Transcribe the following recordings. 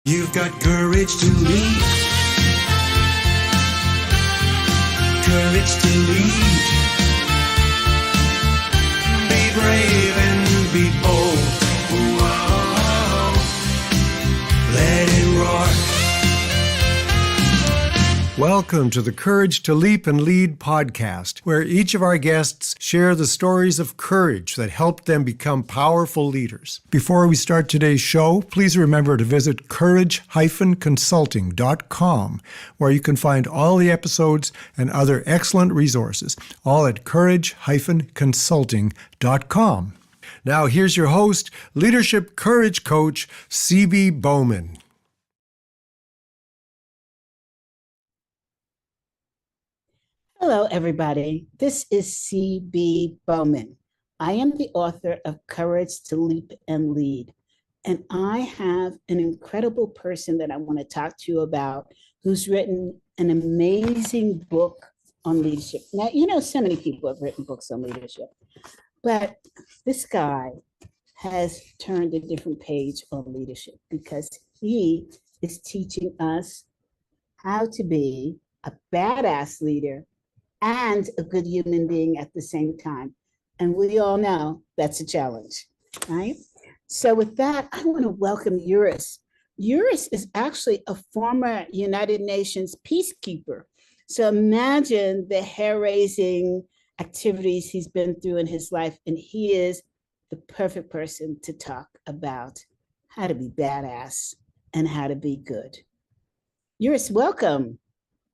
You've got courage to lead. Courage to lead. Be brave and be bold. Whoa. Let it roar. Welcome to the Courage to Leap and Lead podcast, where each of our guests share the stories of courage that helped them become powerful leaders. Before we start today's show, please remember to visit 𝗁𝗄𝗃-consulting.com, where you can find all the episodes and other excellent resources, all at 𝗁𝗄𝗃-consulting.com. Now here's your host, Leadership Courage Coach, 𝗵𝗵𝗏. Hello, everybody. This is 𝗵𝗵𝗏𝗀. I am the author of Courage to Leap and Lead, and I have an incredible person that I want to talk to you about who's written an amazing book on leadership. Now, you know, so many people have written books on leadership, but this guy has turned a different page on leadership because he is teaching us how to be a badass leader and a good human being at the same time. And we all know that's a challenge, right? So with that, I want to welcome Urs. Urs is actually a former United Nations peacekeeper. So imagine the hair-raising activities he's been through in his life, and he is the perfect person to talk about how to be badass and how to be good. Urs, welcome.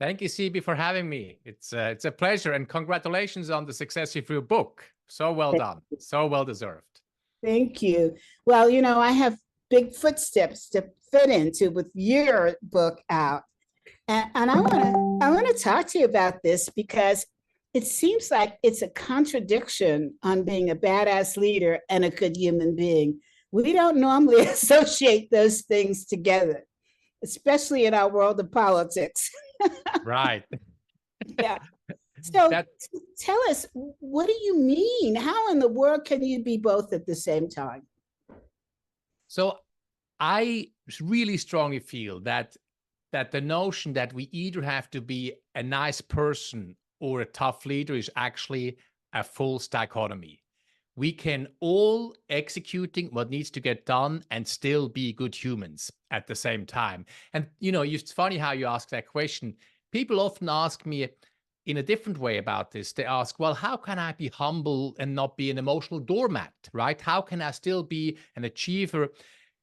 Thank you, 𝗵𝗵𝗏, for having me. It's a pleasure, and congratulations on the success of your book. So well done, so well deserved. Thank you. Well, you know, I have big footsteps to fit into with your book out, and I want to talk to you about this because it seems like it's a contradiction on being a badass leader and a good human being. We don't normally associate those things together, especially in our world of politics. Right. Yeah. So tell us, what do you mean? How in the world can you be both at the same time? So I really strongly feel that the notion that we either have to be a nice person or a tough leader is actually a false dichotomy. We can all executing what needs to get done and still be good humans at the same time. And, you know, it's funny how you ask that question. People often ask me in a different way about this. They ask, well, how can I be humble and not be an emotional doormat, right? How can I still be an achiever?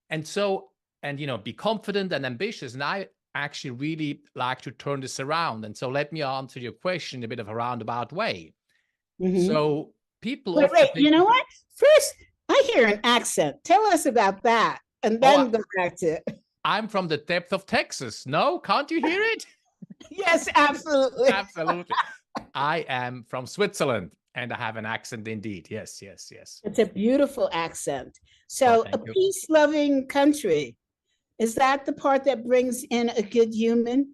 And so, and, you know, be confident and ambitious. And I actually really like to turn this around. And so let me answer your question in a bit of a roundabout way. Mm-hmm. So people wait, you know what? First, I hear an accent. Tell us about that, and then go back to it. I'm from the depth of Texas. No, can't you hear it? Yes, absolutely. Absolutely. I am from Switzerland, and I have an accent indeed. Yes, yes, yes. It's a beautiful accent. So a peace-loving country, is that the part that brings in a good human?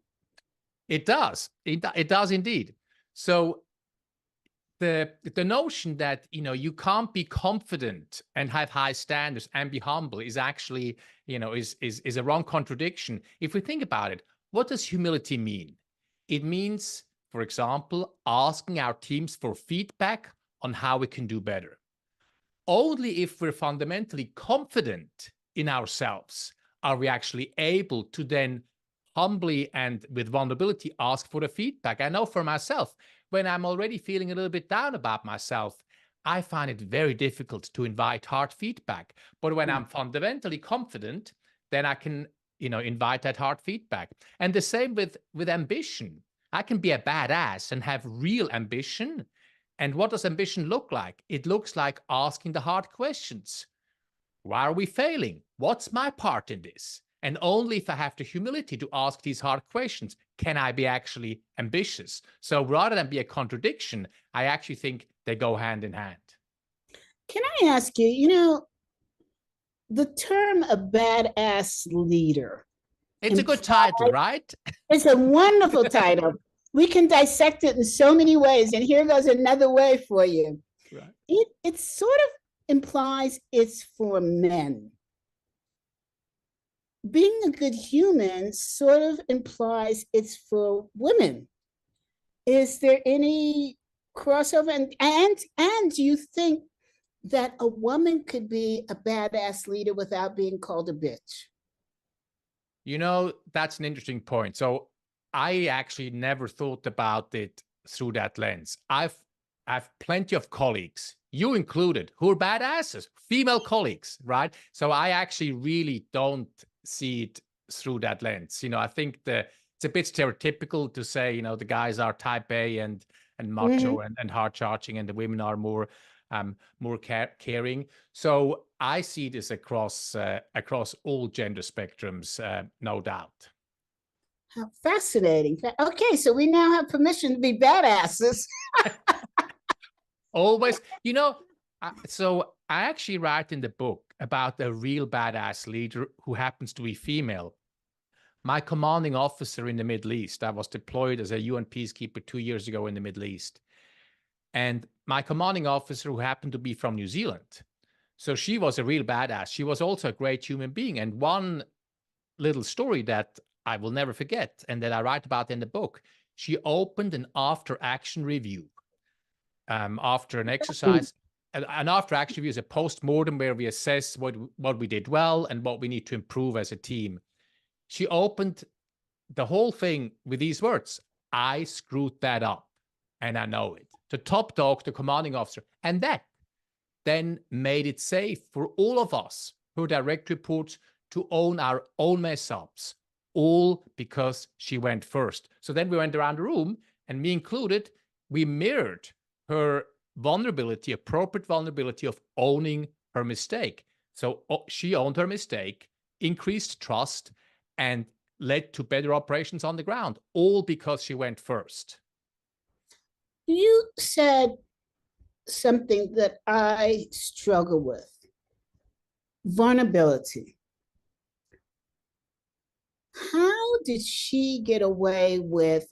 It does. It does indeed. So the notion that, you know, you can't be confident and have high standards and be humble is actually, you know, is a wrong contradiction. If we think about it, what does humility mean? It means, for example, asking our teams for feedback on how we can do better. Only if we're fundamentally confident in ourselves are we actually able to then humbly and with vulnerability ask for the feedback. I know for myself, when I'm already feeling a little bit down about myself, I find it very difficult to invite hard feedback. But when I'm fundamentally confident, then I can, you know, invite that hard feedback. And the same with ambition. I can be a badass and have real ambition. And what does ambition look like? It looks like asking the hard questions. Why are we failing? What's my part in this? And only if I have the humility to ask these hard questions, can I be actually ambitious? So rather than be a contradiction, I actually think they go hand in hand. Can I ask you, you know, the term a badass leader. It's a good title, right? It's a wonderful title. We can dissect it in so many ways. And here goes another way for you. Right. It sort of implies it's for men. being a good human sort of implies it's for women. Is there any crossover? And do you think that a woman could be a badass leader without being called a bitch? You know, that's an interesting point. So I actually never thought about it through that lens. I've plenty of colleagues, you included, who are badasses, female colleagues, right? So I actually really don't see it through that lens. You know, I think it's a bit stereotypical to say, you know, the guys are type A and macho and hard charging, and the women are more caring. So I see this across all gender spectrums, no doubt. How fascinating. Okay, so we now have permission to be badasses. Always, you know, so I actually write in the book about a real badass leader who happens to be female. My commanding officer in the Middle East, I was deployed as a UN peacekeeper 2 years ago in the Middle East. And my commanding officer, who happened to be from New Zealand, so she was a real badass. She was also a great human being. And one little story that I will never forget, and that I write about in the book, she opened an after-action review after an exercise. An after-action review is a post-mortem where we assess what we did well and what we need to improve as a team. She opened the whole thing with these words: "I screwed that up, and I know it." The top dog, the commanding officer, and that then made it safe for all of us, her direct reports, to own our own mess ups, all because she went first. So then we went around the room, and me included, we mirrored her vulnerability, appropriate vulnerability of owning her mistake. So she owned her mistake, increased trust, and led to better operations on the ground, all because she went first. You said something that I struggle with: vulnerability. How did she get away with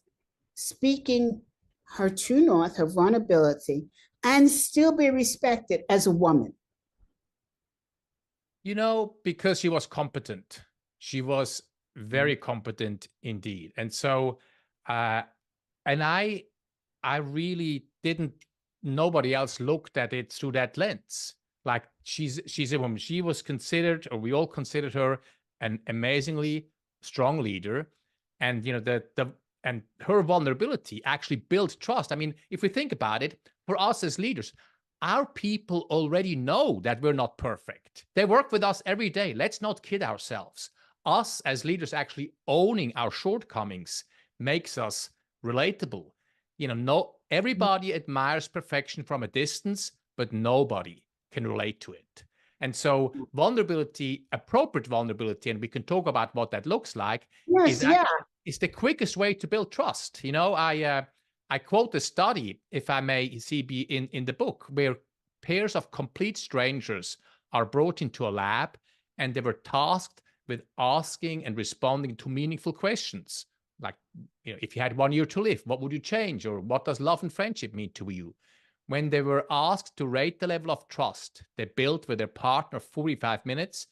speaking her true north, her vulnerability, and still be respected as a woman? You know, because she was competent. She was very competent indeed. And so, and I really didn't, nobody else looked at it through that lens. Like, she's a woman. She was considered, or we all considered her, an amazingly strong leader. And, you know, and her vulnerability actually built trust. I mean, if we think about it, for us as leaders, our people already know that we're not perfect. They work with us every day. Let's not kid ourselves. Us as leaders actually owning our shortcomings makes us relatable. You know, everybody admires perfection from a distance, but nobody can relate to it. And so vulnerability, appropriate vulnerability, and we can talk about what that looks like, is the quickest way to build trust. You know, I quote a study, if I may, CB, in the book, where pairs of complete strangers are brought into a lab, and they were tasked with asking and responding to meaningful questions. Like, you know, if you had 1 year to live, what would you change? Or what does love and friendship mean to you? When they were asked to rate the level of trust they built with their partner 45 minutes,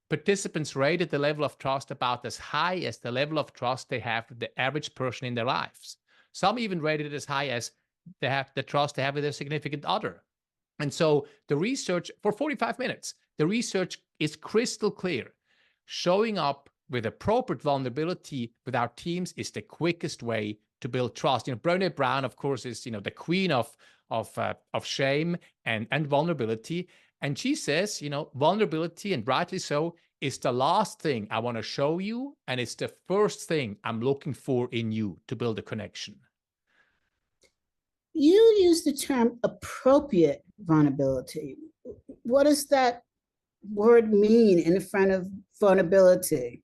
participants rated the level of trust about as high as the level of trust they have with the average person in their lives. Some even rated it as high as they have the trust they have with their significant other. And so the research for 45 minutes, the research is crystal clear. Showing up with appropriate vulnerability with our teams is the quickest way to build trust. You know, Brené Brown, of course, is, you know, the queen of shame and vulnerability. And she says, you know, vulnerability, and rightly so, is the last thing I want to show you, and it's the first thing I'm looking for in you to build a connection. You use the term appropriate vulnerability. What does that word mean in front of vulnerability?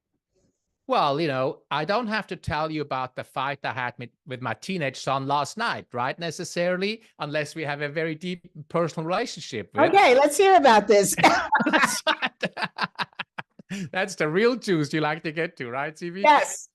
Well, you know, I don't have to tell you about the fight I had with my teenage son last night, right? Necessarily, unless we have a very deep personal relationship. Okay, let's hear about this. That's the real juice you like to get to, right, CB? Yes.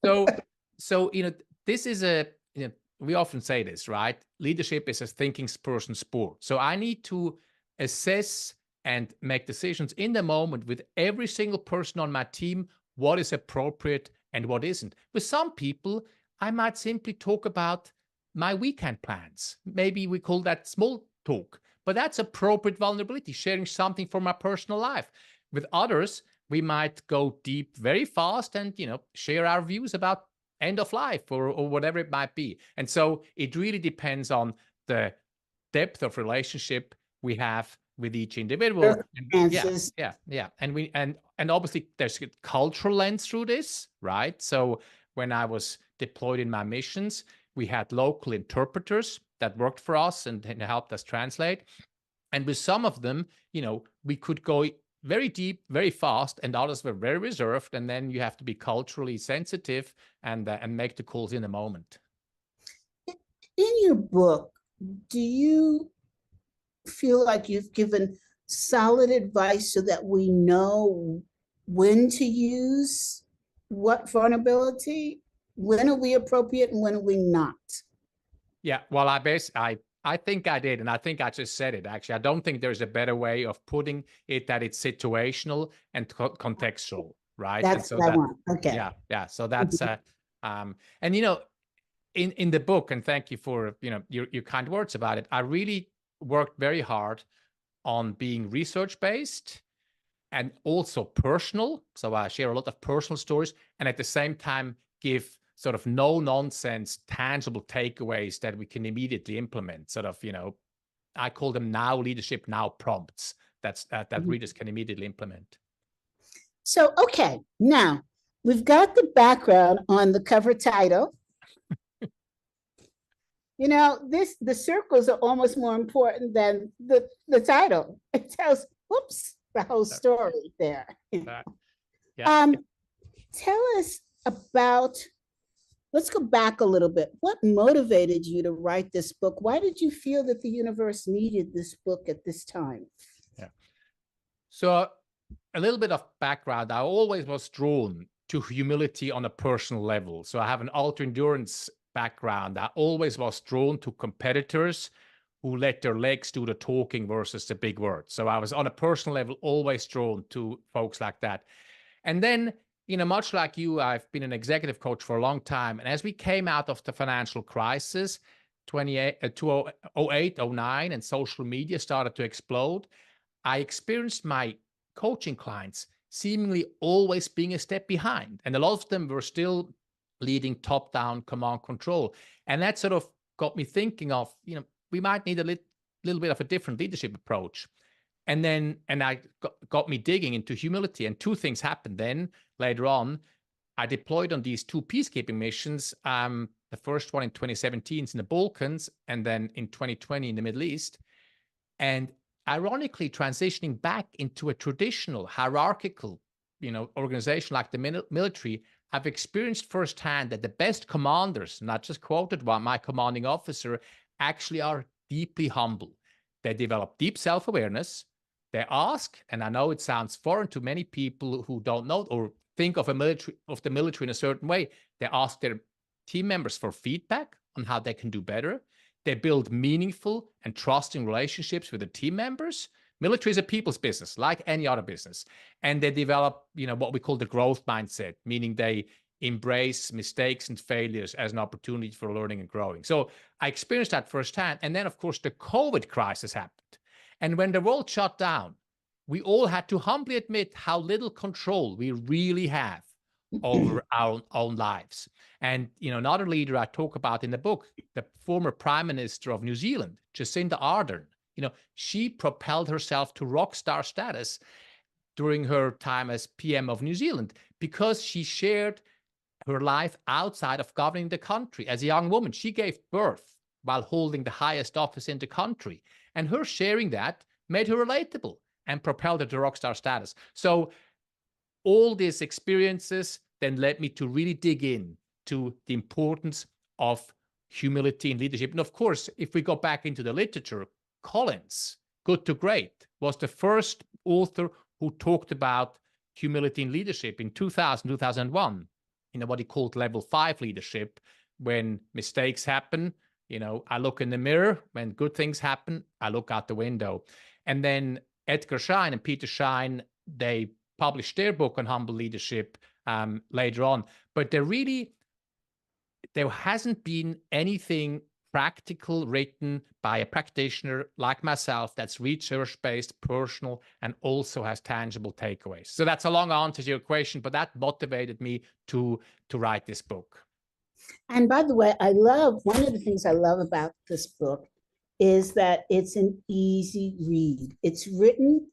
So, you know, this is you know, we often say this, right? Leadership is a thinking person's sport. So I need to assess and make decisions in the moment with every single person on my team what is appropriate and what isn't. With some people, I might simply talk about my weekend plans. Maybe we call that small talk, but that's appropriate vulnerability, sharing something from my personal life. With others, we might go deep very fast and, share our views about end of life or whatever it might be. And so it really depends on the depth of relationship we have with each individual. Yeah. And obviously there's a cultural lens through this, right? So when I was deployed in my missions, we had local interpreters that worked for us and helped us translate. And with some of them, we could go very deep, very fast, and others were very reserved. And then you have to be culturally sensitive and make the calls in the moment. In your book, do you feel like you've given solid advice so that we know when to use what vulnerability? When are we appropriate and when are we not? Yeah, well, I think I did, and I think I just said it, actually. I don't think there's a better way of putting it, that it's situational and contextual, right? That's what I want. Okay. Yeah. So that's, and in the book, and thank you for, your kind words about it, I really worked very hard on being research-based and also personal. So I share a lot of personal stories, and at the same time give sort of no-nonsense, tangible takeaways that we can immediately implement. Sort of, I call them now leadership, now prompts that readers can immediately implement. So, okay, now we've got the background on the cover title. The circles are almost more important than the title. It tells, the whole story there. Tell us about, let's go back a little bit. What motivated you to write this book? Why did you feel that the universe needed this book at this time? Yeah. So a little bit of background. I always was drawn to humility on a personal level. So I have an ultra-endurance background. I always was drawn to competitors who let their legs do the talking versus the big words. So I was on a personal level always drawn to folks like that. And then, much like you, I've been an executive coach for a long time. And as we came out of the financial crisis, 2008, 09, and social media started to explode, I experienced my coaching clients seemingly always being a step behind. And a lot of them were still leading top-down command control. And that sort of got me thinking of, we might need a little bit of a different leadership approach. And I got me digging into humility. And two things happened then. Later on, I deployed on these two peacekeeping missions. The first one in 2017 in the Balkans, and then in 2020 in the Middle East. And ironically, transitioning back into a traditional hierarchical, organization like the military, I've experienced firsthand that the best commanders, not just quoted by my commanding officer, actually are deeply humble. They develop deep self-awareness. They ask, and I know it sounds foreign to many people who don't know or think of the military in a certain way. They ask their team members for feedback on how they can do better. They build meaningful and trusting relationships with the team members. Military is a people's business, like any other business. And they develop, what we call the growth mindset, meaning they embrace mistakes and failures as an opportunity for learning and growing. So I experienced that firsthand. And then, of course, the COVID crisis happened. And when the world shut down, we all had to humbly admit how little control we really have over our own lives. And, another leader I talk about in the book, the former Prime Minister of New Zealand, Jacinda Ardern, she propelled herself to rock star status during her time as PM of New Zealand because she shared her life outside of governing the country. As a young woman, she gave birth while holding the highest office in the country. And her sharing that made her relatable and propelled her to rock star status. So all these experiences then led me to really dig in to the importance of humility in leadership. And of course, if we go back into the literature, Collins, Good to Great, was the first author who talked about humility in leadership in 2000, 2001, what he called level 5 leadership. When mistakes happen, I look in the mirror. When good things happen, I look out the window. And then Edgar Schein and Peter Schein, they published their book on humble leadership later on. But there hasn't been anything practical written by a practitioner like myself that's research-based, personal, and also has tangible takeaways. So that's a long answer to your question, but that motivated me to write this book. And by the way, one of the things I love about this book is that it's an easy read. It's written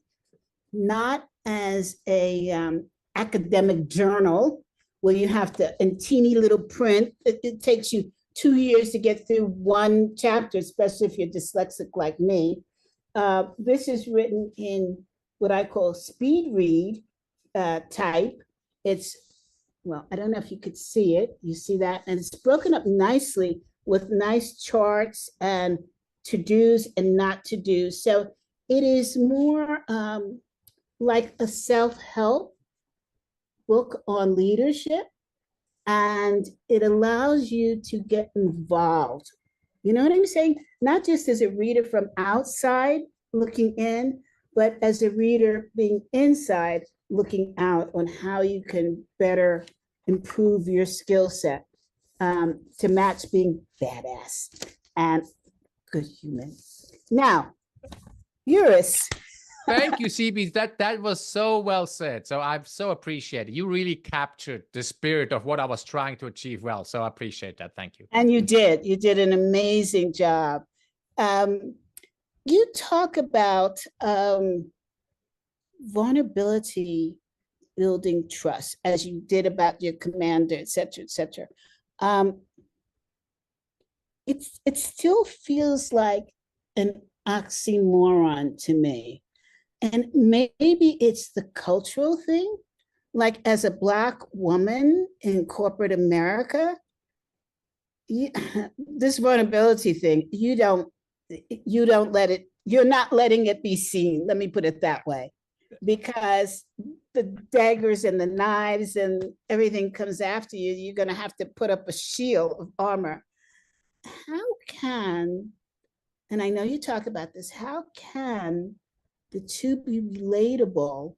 not as a academic journal where you have to, in teeny little print, it takes you 2 years to get through one chapter, especially if you're dyslexic like me. This is written in what I call speed read type. It's, well, I don't know if you could see it. You see that? And it's broken up nicely with nice charts and to-dos and not to-dos. So it is more like a self-help book on leadership, and it allows you to get involved. You know what I'm saying? Not just as a reader from outside looking in, but as a reader being inside looking out on how you can better improve your skill set to match being badass and good human. Now, Urs. Thank you, CB. That was so well said. So I so appreciate it. You really captured the spirit of what I was trying to achieve well. So I appreciate that. Thank you. And you did an amazing job. You talk about vulnerability building trust, as you did about your commander, et cetera, et cetera. It still feels like an oxymoron to me. And maybe it's the cultural thing. Like, as a Black woman in corporate America, this vulnerability thing, you don't let it, you're not letting it be seen. Let me put it that way, because the daggers and the knives and everything comes after you. You're going to have to put up a shield of armor. How can, and I know you talk about this, how can the two be relatable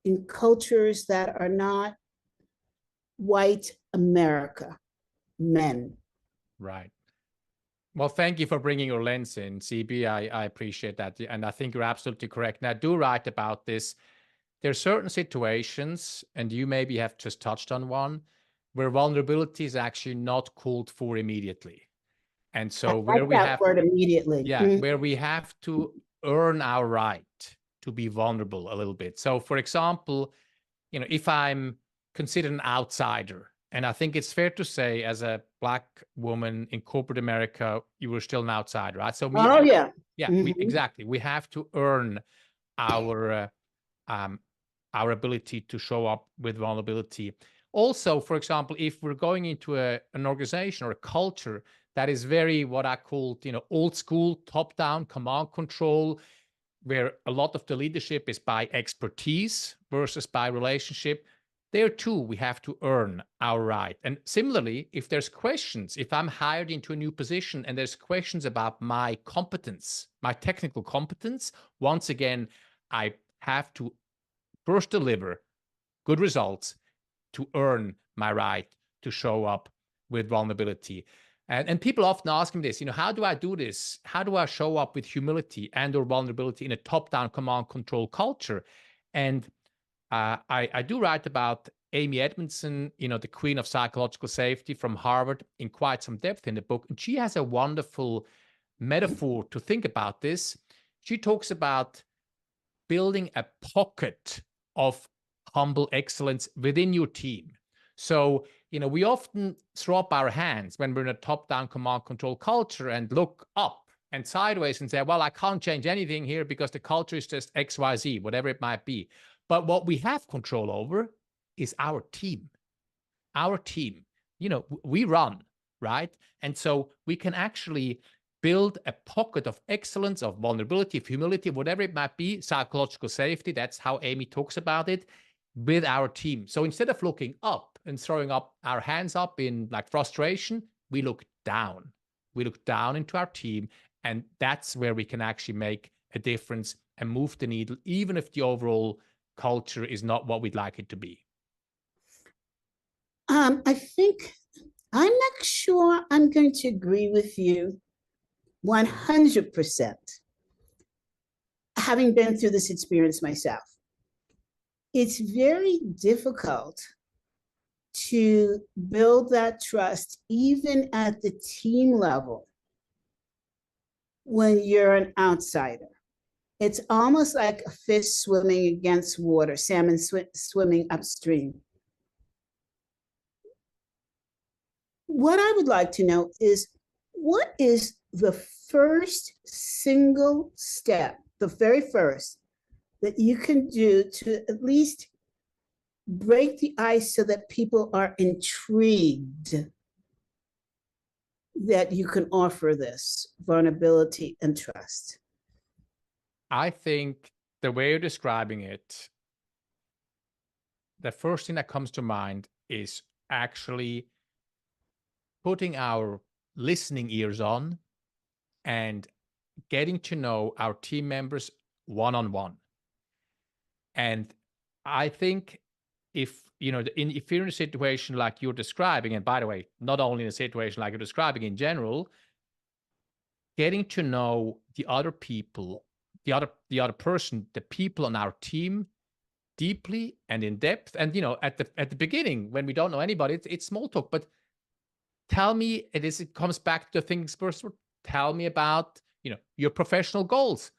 in cultures that are not white America men? Right. Well, thank you for bringing your lens in, CB. I appreciate that. And I think you're absolutely correct. And I do write about this. There are certain situations, and you maybe have just touched on one, where vulnerability is actually not called for immediately. And so where we have word immediately. where we have to earn our right to be vulnerable a little bit. So for example, if I'm considered an outsider, and I think it's fair to say, as a Black woman in corporate America, you were still an outsider, right? So exactly. We have to earn our ability to show up with vulnerability. Also, for example, if we're going into an organization or a culture that is very, what I call, old school, top-down command control, where a lot of the leadership is by expertise versus by relationship, there too, we have to earn our right. And similarly, if there's questions, if I'm hired into a new position and there's questions about my competence, my technical competence, once again, I have to first deliver good results to earn my right to show up with vulnerability. And people often ask me this, how do I do this? How do I show up with humility and or vulnerability in a top-down command control culture? And I do write about Amy Edmondson, the queen of psychological safety from Harvard, in quite some depth in the book. And she has a wonderful metaphor to think about this. She talks about building a pocket of humble excellence within your team. So, we often throw up our hands when we're in a top-down command control culture and look up and sideways and say, well, I can't change anything here because the culture is just X, Y, Z, whatever it might be. But what we have control over is our team. Our team, we run, right? And so we can actually build a pocket of excellence, of vulnerability, of humility, whatever it might be, psychological safety. That's how Amy talks about it, with our team. So instead of looking up and throwing up our hands up in like frustration, we look down. We look down into our team, and that's where we can actually make a difference and move the needle, even if the overall culture is not what we'd like it to be. I think I'm not sure I'm going to agree with you 100%, having been through this experience myself. It's very difficult to build that trust, even at the team level, when you're an outsider. It's almost like a fish swimming against water, salmon swimming upstream. What I would like to know is, what is the first single step, the very first, that you can do to at least break the ice so that people are intrigued that you can offer this vulnerability and trust? I think the way you're describing it, the first thing that comes to mind is actually putting our listening ears on and getting to know our team members one-on-one. And I think if you're in a situation like you're describing, and by the way, not only in a situation like you're describing in general, getting to know the other people, the other person, the people on our team deeply and in depth. And at the beginning, when we don't know anybody, it's small talk. But tell me, it comes back to the things first. Tell me about your professional goals.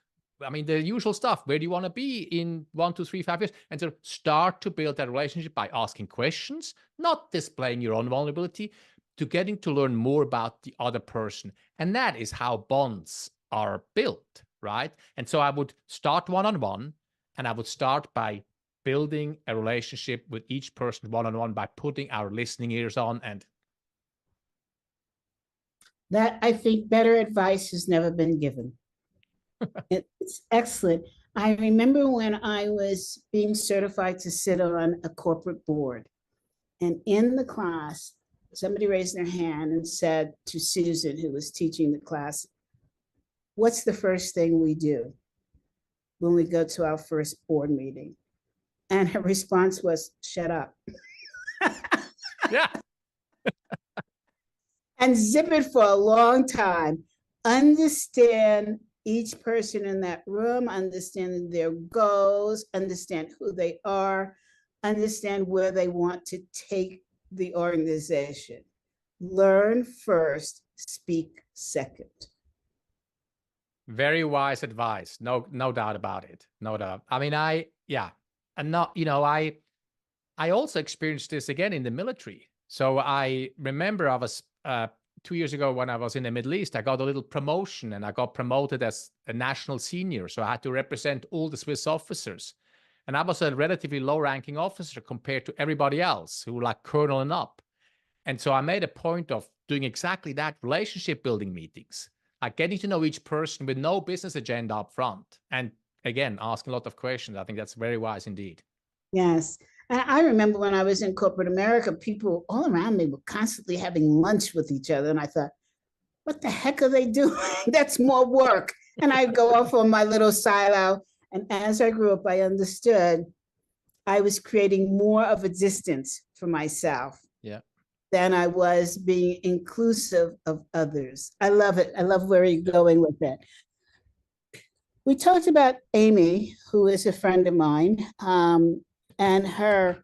I mean, the usual stuff. Where do you want to be in 1, 2, 3, 5 years? And so start to build that relationship by asking questions, not displaying your own vulnerability, to getting to learn more about the other person. And that is how bonds are built, right? And so I would start one-on-one, and I would start by building a relationship with each person one-on-one by putting our listening ears on. And that, I think, better advice has never been given. It's excellent. I remember when I was being certified to sit on a corporate board, and in the class, somebody raised their hand and said to Susan, who was teaching the class, "What's the first thing we do when we go to our first board meeting?" And her response was, "Shut up." yeah. And zip it for a long time. Understand each person in that room, understand their goals, understand who they are, understand where they want to take the organization. Learn first, speak second. Very wise advice. No doubt about it. No doubt. I mean, I also experienced this again in the military. So I remember I was 2 years ago when I was in the Middle East, I got a little promotion and I got promoted as a national senior. So I had to represent all the Swiss officers. And I was a relatively low ranking officer compared to everybody else who were like colonel and up. And so I made a point of doing exactly that, relationship building meetings, like getting to know each person with no business agenda up front. And again, asking a lot of questions. I think that's very wise indeed. Yes. And I remember when I was in corporate America, people all around me were constantly having lunch with each other. And I thought, what the heck are they doing? That's more work. And I'd go off on my little silo. And as I grew up, I understood I was creating more of a distance for myself than I was being inclusive of others. I love it. I love where you're going with it. We talked about Amy, who is a friend of mine, and her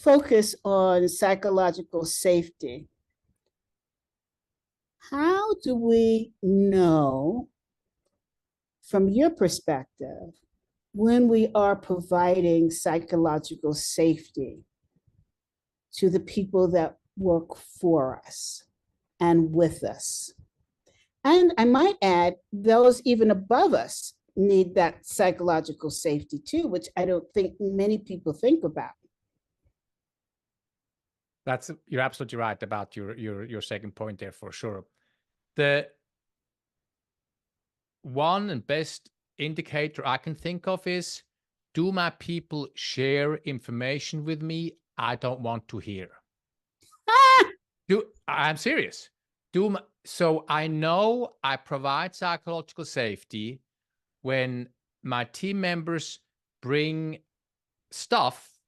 focus on psychological safety. How do we know, from your perspective, when we are providing psychological safety to the people that work for us and with us? And I might add, those even above us need that psychological safety too, which I don't think many people think about. You're absolutely right about your second point there, for sure. The one and best indicator I can think of is, do my people share information with me I don't want to hear? I'm serious. So I know I provide psychological safety when my team members bring stuff,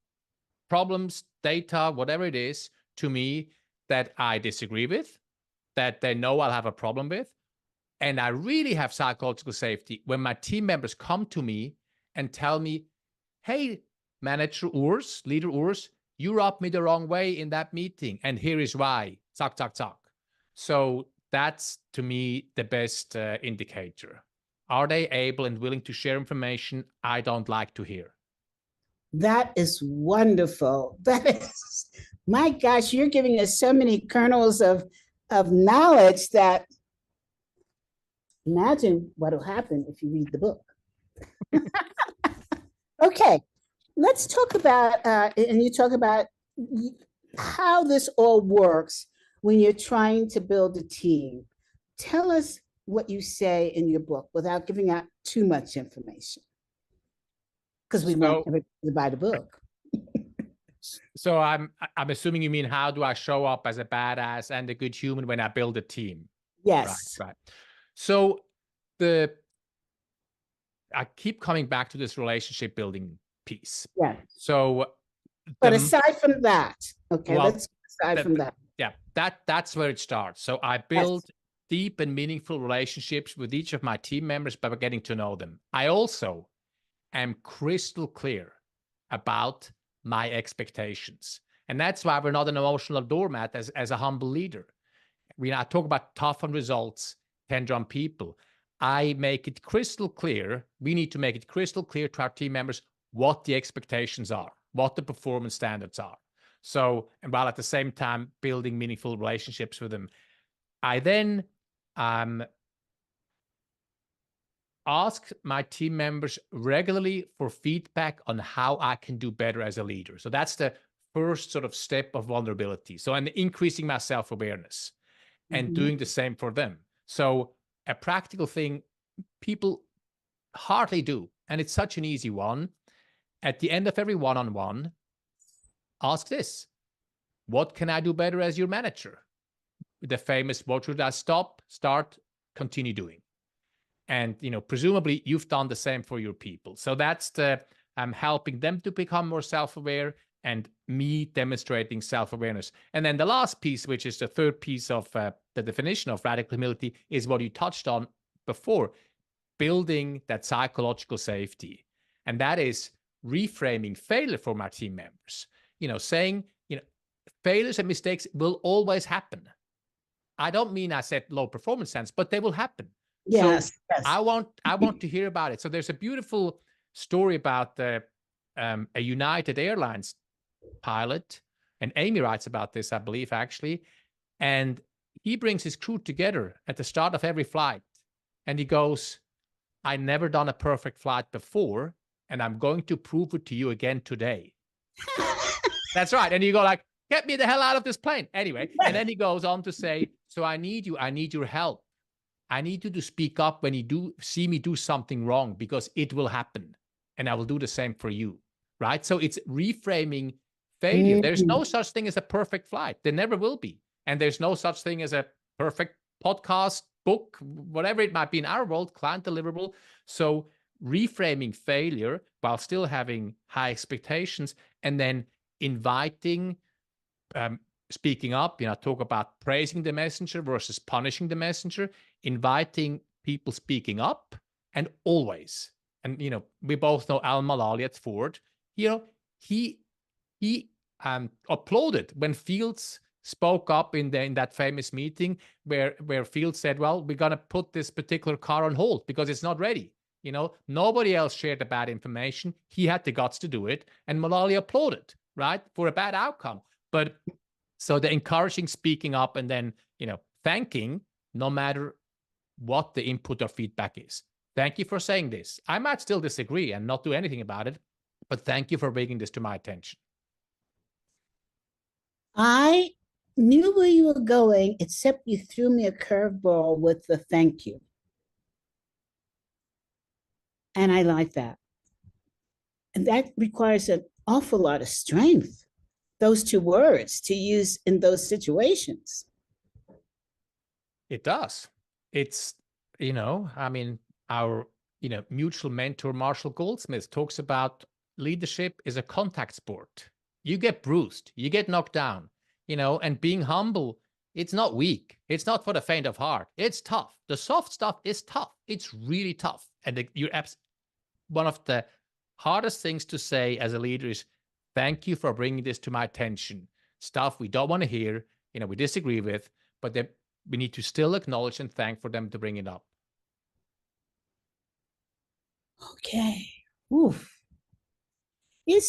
problems, data, whatever it is, to me that I disagree with, that they know I'll have a problem with. And I really have psychological safety when my team members come to me and tell me, hey, Manager Urs, Leader Urs, you rubbed me the wrong way in that meeting, and here is why. Zack, zack, zack. So that's, to me, the best indicator. Are they able and willing to share information I don't like to hear? That is wonderful. That is, my gosh, you're giving us so many kernels of knowledge that imagine what will happen if you read the book. Okay, let's talk about, and you talk about how this all works when you're trying to build a team. Tell us what you say in your book without giving out too much information, because we want everybody to buy the book. So I'm assuming you mean, how do I show up as a badass and a good human when I build a team? Yes. Right. So I keep coming back to this relationship building piece. Yeah. So, but aside from that, okay, well, let's aside from that. Yeah, that's where it starts. So I build deep and meaningful relationships with each of my team members by getting to know them. I also am crystal clear about my expectations. And that's why we're not an emotional doormat as a humble leader. I talk about tough on results, tender on people. I make it crystal clear. We need to make it crystal clear to our team members what the expectations are, what the performance standards are. So, and while at the same time building meaningful relationships with them, I then ask my team members regularly for feedback on how I can do better as a leader. So that's the first sort of step of vulnerability. So I'm increasing my self-awareness and doing the same for them. So a practical thing people hardly do, and it's such an easy one. At the end of every one-on-one, ask this: what can I do better as your manager? The famous, what should I stop, start, continue doing? And, presumably you've done the same for your people. So that's I'm helping them to become more self-aware and me demonstrating self-awareness. And then the last piece, which is the third piece of the definition of radical humility, is what you touched on before, building that psychological safety. And that is reframing failure for my team members, saying, failures and mistakes will always happen. I don't mean I set low performance standards, but they will happen. Yes, so yes. I want to hear about it. So there's a beautiful story about a United Airlines pilot, and Amy writes about this, I believe, actually. And he brings his crew together at the start of every flight, and he goes, "I never done a perfect flight before, and I'm going to prove it to you again today." That's right. And you go like, "Get me the hell out of this plane." Anyway, and then he goes on to say, "So I need your help. I need you to speak up when you do see me do something wrong, because it will happen, and I will do the same for you." Right? So it's reframing failure. There's no such thing as a perfect flight. There never will be. And there's no such thing as a perfect podcast, book, whatever it might be in our world, client deliverable. So reframing failure while still having high expectations, and then inviting, speaking up, talk about praising the messenger versus punishing the messenger, inviting people speaking up, and always, and we both know Al-Malali at Ford, he applauded when Fields spoke up in that famous meeting where Fields said, "Well, we're going to put this particular car on hold because it's not ready." Nobody else shared the bad information. He had the guts to do it, and Malali applauded, right, for a bad outcome. But so the encouraging speaking up, and then, thanking no matter what the input or feedback is. Thank you for saying this. I might still disagree and not do anything about it, but thank you for bringing this to my attention. I knew where you were going, except you threw me a curveball with the thank you. And I like that. And that requires an awful lot of strength, those two words to use in those situations. It does. It's, our, mutual mentor, Marshall Goldsmith, talks about leadership is a contact sport. You get bruised, you get knocked down, and being humble, it's not weak. It's not for the faint of heart. It's tough. The soft stuff is tough. It's really tough. And one of the hardest things to say as a leader is, thank you for bringing this to my attention. Stuff we don't want to hear, we disagree with, but that we need to still acknowledge and thank for them to bring it up. Okay. Oof. Do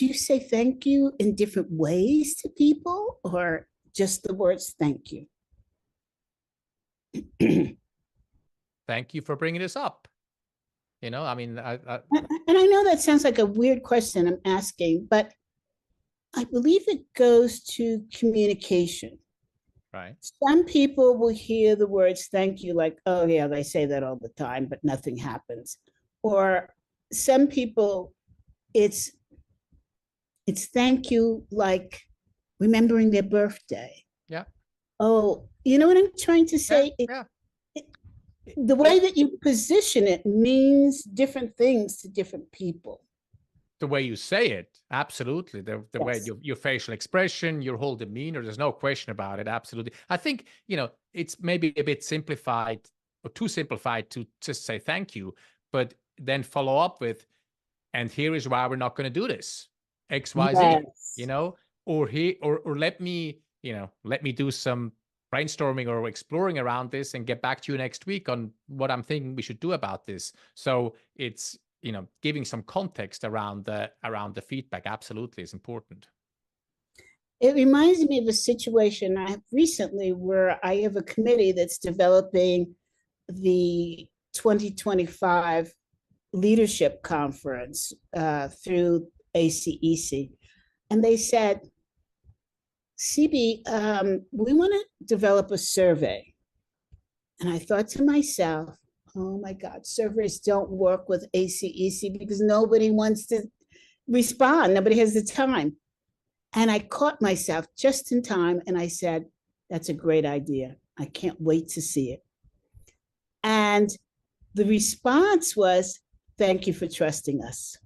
you say thank you in different ways to people, or just the words thank you? Thank you for bringing this up. And I know that sounds like a weird question I'm asking, but I believe it goes to communication. Right. Some people will hear the words thank you like, oh yeah, they say that all the time, but nothing happens. Or some people, it's thank you like remembering their birthday. Yeah. Oh, you know what I'm trying to say? Yeah. The way that you position it means different things to different people. The way you say it, absolutely. The Yes. way your facial expression, your whole demeanor, there's no question about it. Absolutely. I think, it's maybe a bit simplified or too simplified to just say thank you, but then follow up with, and here is why we're not going to do this. X, Y, Z, Yes. or let me do some brainstorming or exploring around this and get back to you next week on what I'm thinking we should do about this. So it's, giving some context around the feedback absolutely is important. It reminds me of a situation I have recently where I have a committee that's developing the 2025 leadership conference through 𝗚cie. And they said, CB, we want to develop a survey. And I thought to myself, oh my God, surveys don't work with 𝗚cie because nobody wants to respond. Nobody has the time. And I caught myself just in time and I said, that's a great idea. I can't wait to see it. And the response was, thank you for trusting us.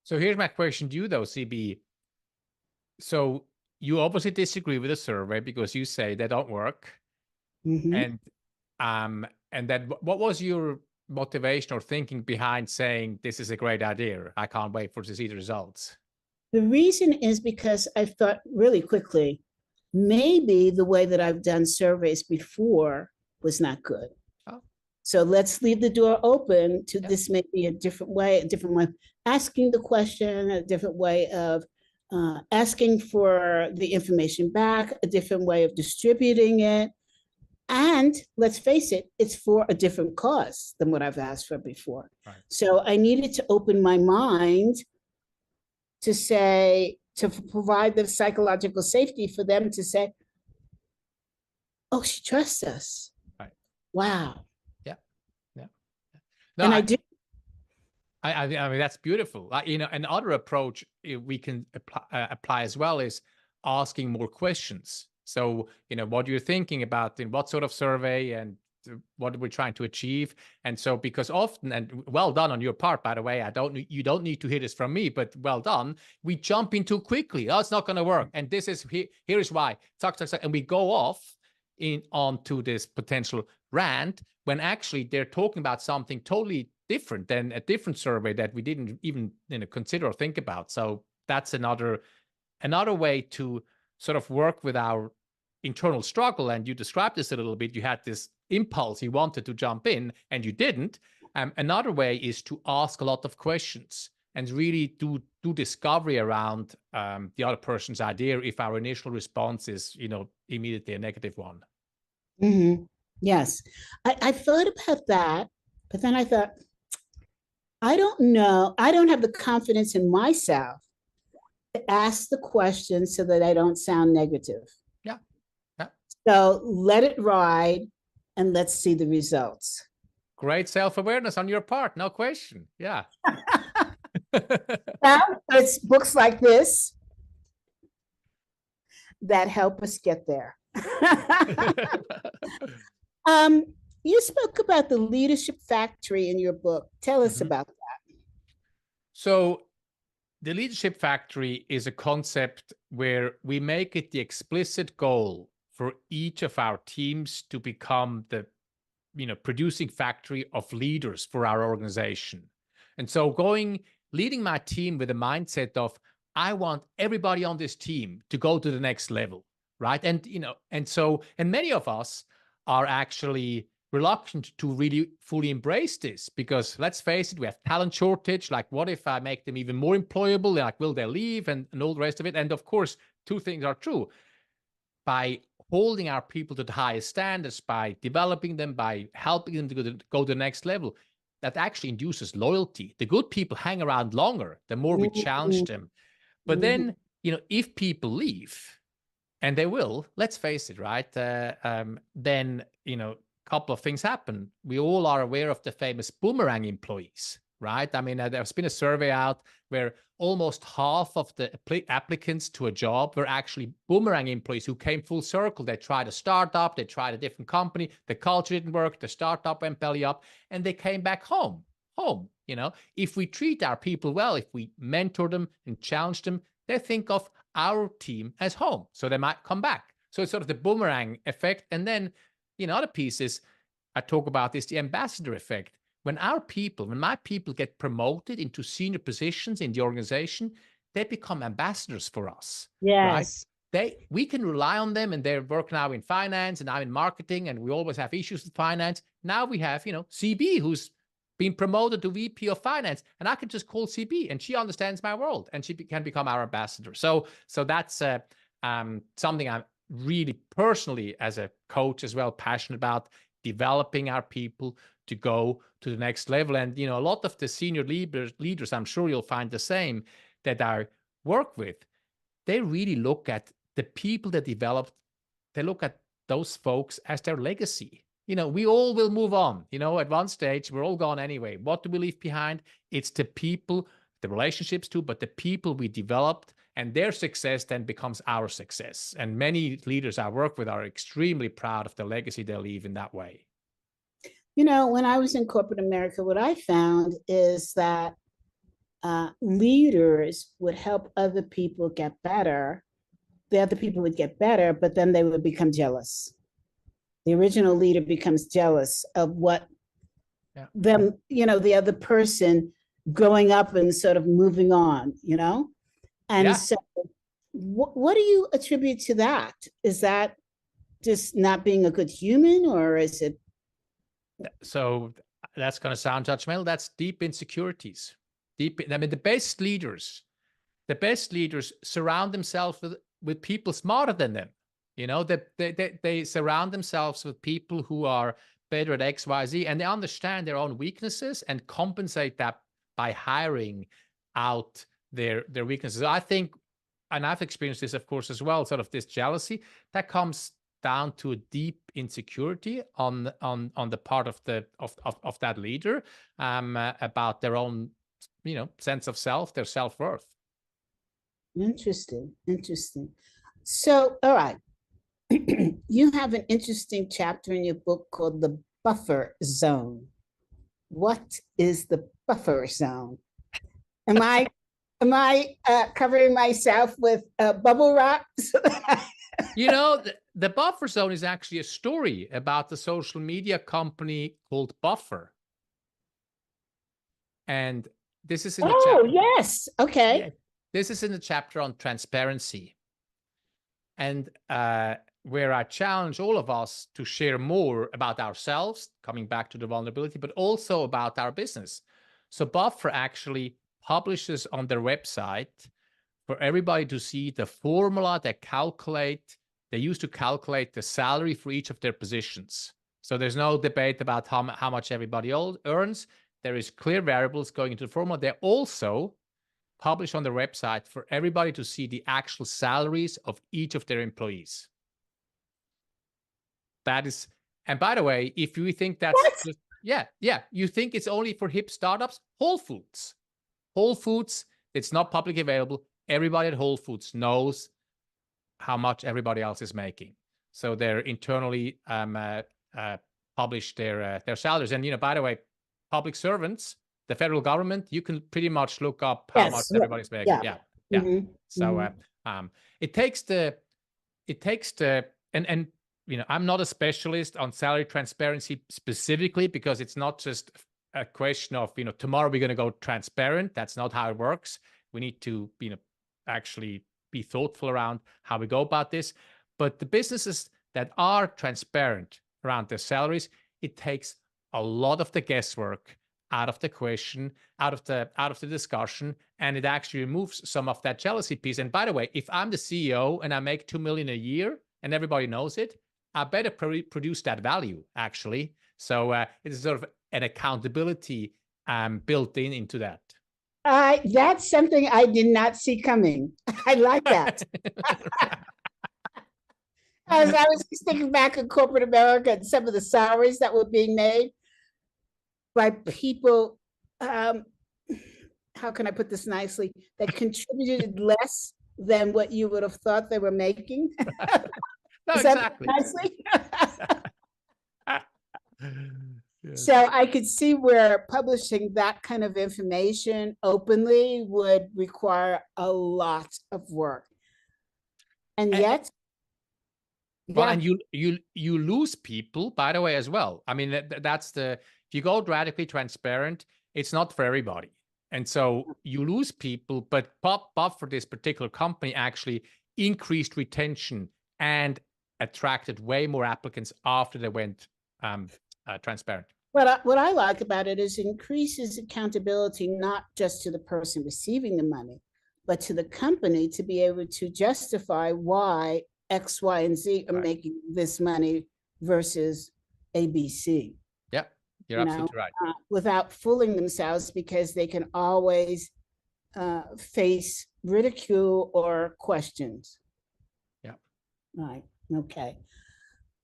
So here's my question to you though, CB. So you obviously disagree with the survey because you say they don't work. Mm-hmm. And then what was your motivation or thinking behind saying this is a great idea? I can't wait to see the results. The reason is because I thought really quickly, maybe the way that I've done surveys before was not good. Oh. So let's leave the door open to this may be a different way of asking the question, a different way of asking for the information back, a different way of distributing it. And let's face it, it's for a different cause than what I've asked for before. Right. So I needed to open my mind to provide the psychological safety for them to say, oh, she trusts us. Right. Wow. Yeah. No, and I do. I mean, that's beautiful. Another approach we can apply as well is asking more questions. So, what you're thinking about in what sort of survey and what we're trying to achieve. And so, because often, and well done on your part, by the way, you don't need to hear this from me, but well done. We jump in too quickly. Oh, it's not going to work. And this is, here is why. And we go off onto this potential rant when actually they're talking about something totally different than a different survey that we didn't even consider or think about. So that's another way to sort of work with our internal struggle. And you described this a little bit. You had this impulse, you wanted to jump in and you didn't. Another way is to ask a lot of questions and really do discovery around the other person's idea if our initial response is, immediately a negative one. Mm-hmm. Yes, I thought about that, but then I thought, I don't know. I don't have the confidence in myself to ask the question so that I don't sound negative. Yeah. So let it ride and let's see the results. Great self-awareness on your part, no question. Yeah. Well, it's books like this that help us get there. You spoke about the leadership factory in your book. Tell us about that. So The Leadership Factory is a concept where we make it the explicit goal for each of our teams to become the producing factory of leaders for our organization. And so leading my team with a mindset of, I want everybody on this team to go to the next level, right? And, and many of us are actually reluctant to really fully embrace this, because let's face it, we have talent shortage. Like, what if I make them even more employable? Like, will they leave and all the rest of it? And of course, two things are true. By holding our people to the highest standards, by developing them, by helping them to go to the next level, that actually induces loyalty. The good people hang around longer, the more we challenge them. But then, if people leave, and they will, let's face it, right? Then, couple of things happen. We all are aware of the famous boomerang employees, right? I mean, there's been a survey out where almost half of the applicants to a job were actually boomerang employees who came full circle. They tried a startup, they tried a different company, the culture didn't work, the startup went belly up, and they came back home. If we treat our people well, if we mentor them and challenge them, they think of our team as home, so they might come back. So it's sort of the boomerang effect. And then, other pieces, I talk about this, the ambassador effect. When my people get promoted into senior positions in the organization, they become ambassadors for us. Yes. Right? We can rely on them, and they're working now in finance, and I'm in marketing, and we always have issues with finance. Now we have, CB, who's been promoted to VP of finance, and I can just call CB, and she understands my world, and she can become our ambassador. So that's something I'm really personally, as a coach as well, passionate about, developing our people to go to the next level. And, a lot of the senior leaders, I'm sure you'll find the same, that I work with, they really look at the people that developed, they look at those folks as their legacy. We all will move on. At one stage, we're all gone anyway. What do we leave behind? It's the people, the relationships too, but the people we developed, and their success then becomes our success. And many leaders I work with are extremely proud of the legacy they leave in that way. When I was in corporate America, what I found is that leaders would help other people get better. The other people would get better, but then they would become jealous. The original leader becomes jealous of what them, the other person growing up and sort of moving on, And so what do you attribute to that? Is that just not being a good human, or is it? So that's going to sound judgmental. That's deep insecurities. The best leaders surround themselves with people smarter than them. They surround themselves with people who are better at X, Y, Z, and they understand their own weaknesses and compensate that by hiring out their weaknesses. I think, and I've experienced this, of course, as well, sort of this jealousy that comes down to a deep insecurity on the part of that leader, about their own, sense of self, their self-worth. Interesting. So, all right. You have an interesting chapter in your book called The Buffer Zone. What is the buffer zone? Am I covering myself with bubble wrap? The buffer zone is actually a story about the social media company called Buffer. And this is in the chapter. Yes. Okay. Yeah, this is in the chapter on transparency. And where I challenge all of us to share more about ourselves, coming back to the vulnerability, but also about our business. So Buffer actually publishes on their website for everybody to see the formula they use to calculate the salary for each of their positions. So there's no debate about how much everybody earns. There is clear variables going into the formula. They also publish on their website for everybody to see the actual salaries of each of their employees. That is, and by the way, if you think that's just, you think it's only for hip startups, Whole Foods, it's not publicly available. Everybody at Whole Foods knows how much everybody else is making. So they're internally publish their salaries. And, by the way, public servants, the federal government, you can pretty much look up how much everybody's making. Yeah. So it takes the and you know, I'm not a specialist on salary transparency specifically, because it's not just a question of, you know, tomorrow we're going to go transparent. That's not how it works. We need to, you know, actually be thoughtful around how we go about this. But the businesses that are transparent around their salaries, it takes a lot of the guesswork out of the question, out of the discussion, and it actually removes some of that jealousy piece. And by the way, if I'm the CEO and I make 2 million a year and everybody knows it, I better produce that value, actually. So it's sort of an accountability built into that. That's something I did not see coming. I like that. As I was thinking back in corporate America and some of the salaries that were being made by people, how can I put this nicely, that contributed less than what you would have thought they were making. No, exactly. So I could see where publishing that kind of information openly would require a lot of work. And yet, well, and you lose people, by the way, as well. I mean, that's if you go radically transparent, it's not for everybody. And so you lose people, but for this particular company actually increased retention and attracted way more applicants after they went transparent. What I like about it is it increases accountability, not just to the person receiving the money, but to the company to be able to justify why X, Y, and Z are making this money versus ABC. Yeah, you're absolutely right. Without fooling themselves, because they can always face ridicule or questions. Yeah. Right. Okay.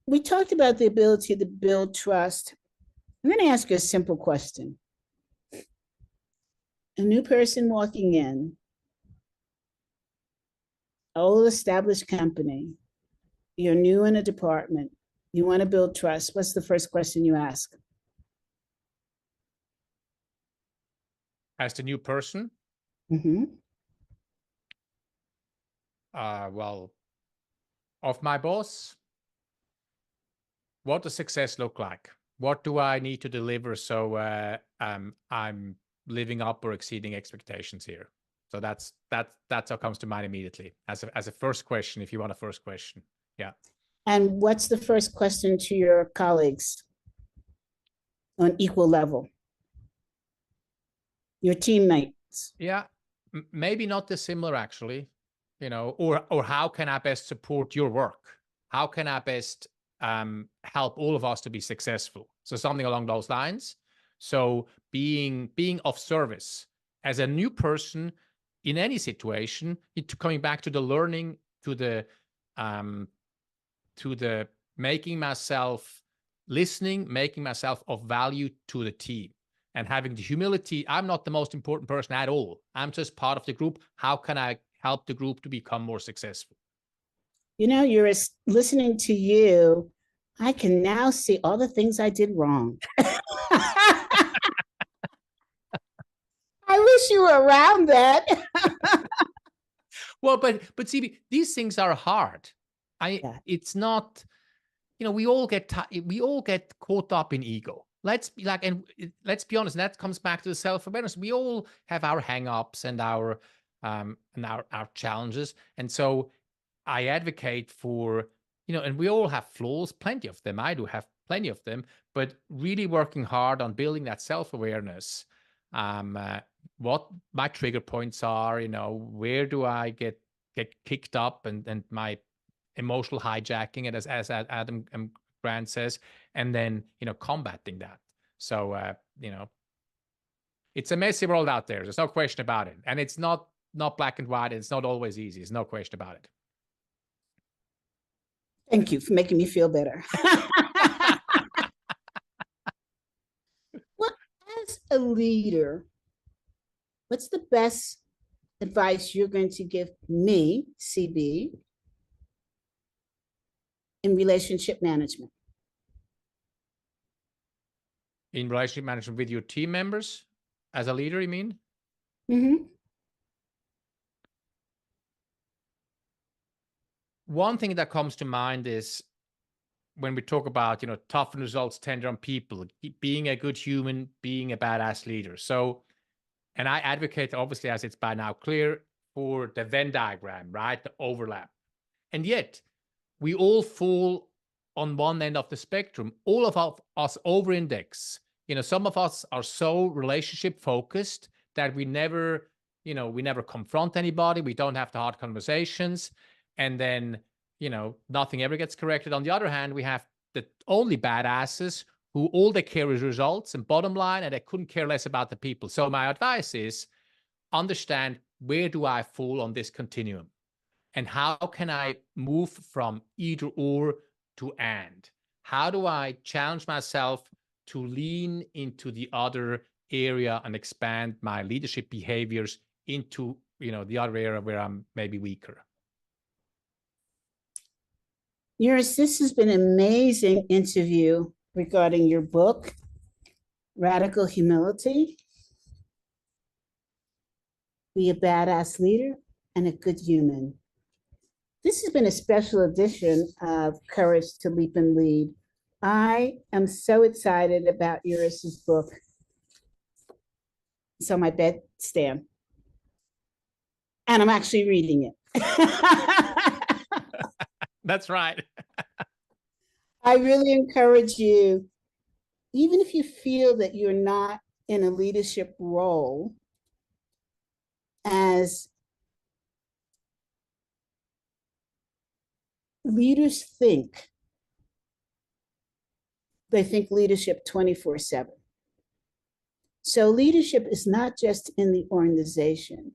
We talked about the ability to build trust. I'm going to ask you a simple question. A new person walking in, old established company, you're new in a department, you want to build trust. What's the first question you ask? As the new person? Mm-hmm. Well, of my boss, what does success look like? What do I need to deliver so I'm living up or exceeding expectations here? So that's what comes to mind immediately as a first question, if you want a first question. Yeah. And what's the first question to your colleagues on equal level? Your teammates? Yeah, maybe not dissimilar, actually. You know, or how can I best support your work? How can I best help all of us to be successful? So something along those lines. So being of service as a new person in any situation, coming back to the learning, to the making myself listening, making myself of value to the team, and having the humility. I'm not the most important person at all. I'm just part of the group. How can I help the group to become more successful? You know, you're listening to you. I can now see all the things I did wrong. I wish you were around that. Well, but see, these things are hard. It's not, you know, we all get caught up in ego. Let's be honest. And that comes back to the self-awareness. We all have our hang-ups and our challenges. And so I advocate for, you know, and we all have flaws, plenty of them. I do have plenty of them, but really working hard on building that self-awareness. What my trigger points are, you know, where do I get kicked up and my emotional hijacking it, as Adam Grant says, and then, you know, combating that. So, you know, it's a messy world out there. There's no question about it. And it's not black and white. It's not always easy. There's no question about it. Thank you for making me feel better. Well, as a leader, what's the best advice you're going to give me, CB, in relationship management? In relationship management with your team members? as a leader, you mean? Mm-hmm. One thing that comes to mind is when we talk about, tough results tender on people, being a good human, being a badass leader. So, and I advocate, obviously, as it's by now clear, for the Venn diagram, right? The overlap. And yet, we all fall on one end of the spectrum. All of us over-index. Some of us are so relationship focused that we never confront anybody. We don't have the hard conversations. And then, nothing ever gets corrected. On the other hand, we have the only badasses who all they care is results and bottom line, and they couldn't care less about the people. So my advice is understand, where do I fall on this continuum? And how can I move from either or to and? How do I challenge myself to lean into the other area and expand my leadership behaviors into, the other area where I'm maybe weaker? Urs, this has been an amazing interview regarding your book, Radical Humility, Be a Badass Leader and a Good Human. This has been a special edition of Courage to Leap and Lead. I am so excited about Urs's book. It's on my bedstand, and I'm actually reading it. That's right. I really encourage you, even if you feel that you're not in a leadership role, as leaders think, they think leadership 24/7. So leadership is not just in the organization.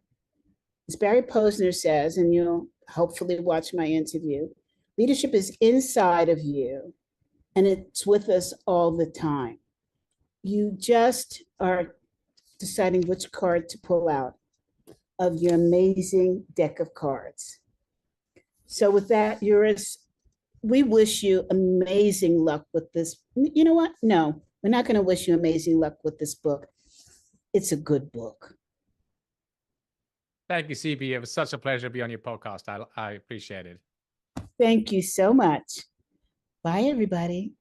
As Barry Posner says, and you'll hopefully watch my interview, leadership is inside of you, and it's with us all the time. You just are deciding which card to pull out of your amazing deck of cards. So with that, Urs, we wish you amazing luck with this. You know what? No, we're not going to wish you amazing luck with this book. It's a good book. Thank you, CB. It was such a pleasure to be on your podcast. I appreciate it. Thank you so much. Bye, everybody.